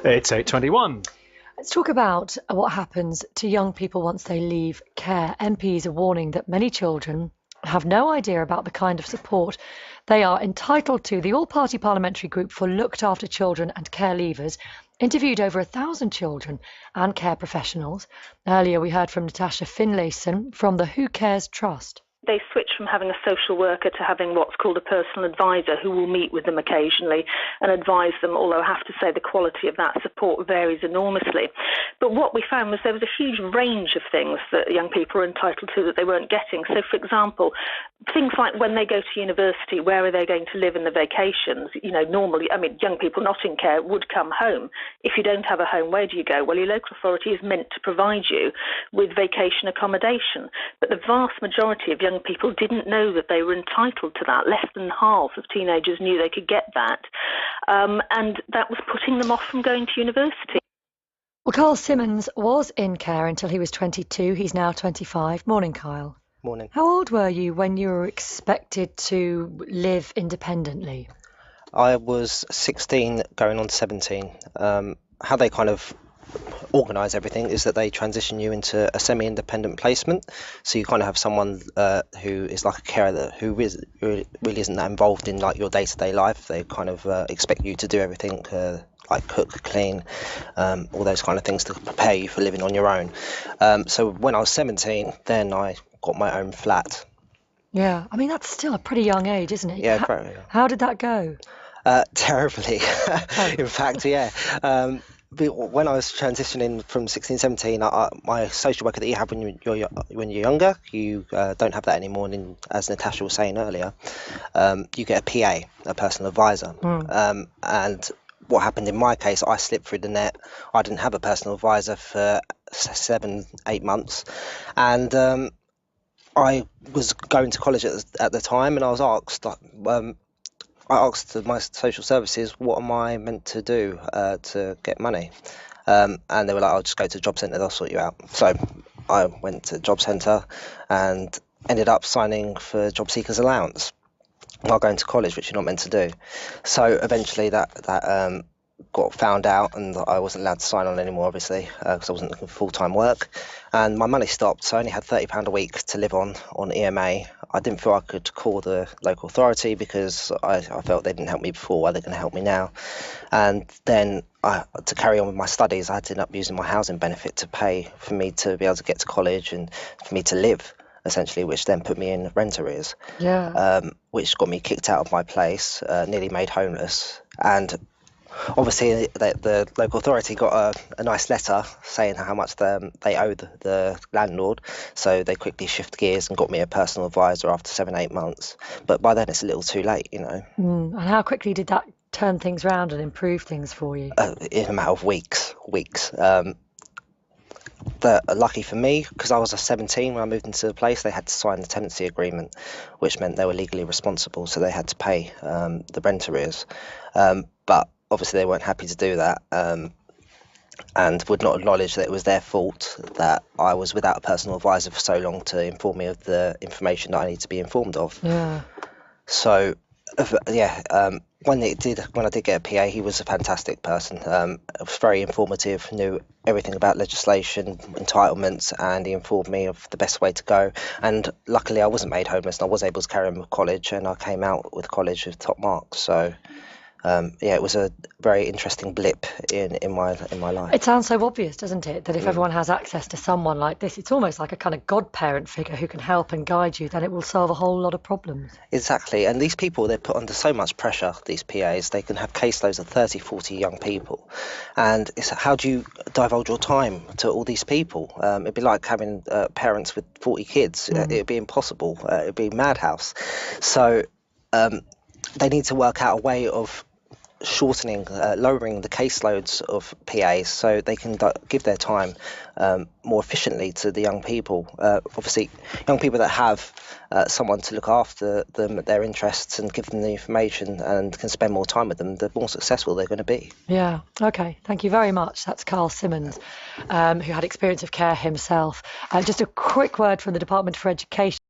It's 8:21. Let's talk about what happens to young people once they leave care. MPs are warning that many children have no idea about the kind of support they are entitled to. The all-party parliamentary group for looked after children and care leavers interviewed over 1,000 children and care professionals. Earlier we heard from Natasha Finlayson from the Who Cares Trust. They switch from having a social worker to having what's called a personal advisor who will meet with them occasionally and advise them, although I have to say the quality of that support varies enormously. But what we found was there was a huge range of things that young people are entitled to that they weren't getting. So, for example, things like when they go to university, where are they going to live in the vacations? Normally, young people not in care would come home. If you don't have a home, where do you go? Well, your local authority is meant to provide you with vacation accommodation. But the vast majority of young people didn't know that they were entitled to that. Less than half of teenagers knew they could get that. And that was putting them off from going to university. Well, Kyle Simmons was in care until he was 22. He's now 25. Morning, Kyle. Morning. How old were you when you were expected to live independently? I was 16 going on to 17. How they kind of organise everything is that they transition you into a semi-independent placement. So you kind of have someone who is like a carer who really isn't that involved in like your day-to-day life. They kind of expect you to do everything like cook, clean, all those kind of things to prepare you for living on your own. So when I was 17, then I got my own flat. Yeah, that's still a pretty young age, isn't it? Yeah, correct. Yeah. How did that go? Terribly. Oh. In fact, yeah. When I was transitioning from 16, 17, my social worker that you have when you're younger, you don't have that anymore. And as Natasha was saying earlier, you get a PA, a personal advisor. And what happened in my case, I slipped through the net. I didn't have a personal advisor for 7, 8 months. And I was going to college at the time, and I was asked, I asked my social services, what am I meant to do to get money? And they were like, I'll just go to the job centre, they'll sort you out. So I went to the job centre and ended up signing for job seekers allowance while going to college, which you're not meant to do. So eventually that got found out, and I wasn't allowed to sign on anymore, obviously, because I wasn't looking for full-time work. And my money stopped, so I only had £30 a week to live on EMA. I didn't feel I could call the local authority because I felt they didn't help me before. Why are they going to help me now? And then to carry on with my studies, I had to end up using my housing benefit to pay for me to be able to get to college and for me to live, essentially, which then put me in rent arrears. Yeah. Which got me kicked out of my place, nearly made homeless. And obviously the local authority got a nice letter saying how much they owed the landlord, so they quickly shift gears and got me a personal advisor after 7, 8 months. But by then it's a little too late, And how quickly did that turn things round and improve things for you? In a matter of weeks. Lucky for me, because I was 17 when I moved into the place, they had to sign the tenancy agreement, which meant they were legally responsible, so they had to pay the rent arrears. But obviously they weren't happy to do that, and would not acknowledge that it was their fault that I was without a personal advisor for so long to inform me of the information that I need to be informed of. Yeah. So, when I did get a PA, he was a fantastic person. Was very informative, knew everything about legislation, entitlements, and he informed me of the best way to go. And luckily I wasn't made homeless, and I was able to carry on with college, and I came out with college with top marks. So it was a very interesting blip in my life. It sounds so obvious, doesn't it, that if everyone has access to someone like this, it's almost like a kind of godparent figure who can help and guide you, then it will solve a whole lot of problems. Exactly. And these people, they're put under so much pressure, these PAs. They can have caseloads of 30, 40 young people. And it's how do you divulge your time to all these people? It'd be like having parents with 40 kids. It'd be impossible. It'd be madhouse. So they need to work out a way of lowering the caseloads of PAs so they can give their time more efficiently to the young people. Obviously, young people that have someone to look after them, their interests, and give them the information and can spend more time with them, the more successful they're going to be. Yeah, okay, thank you very much. That's Carl Simmons, who had experience of care himself. Just a quick word from the Department for Education.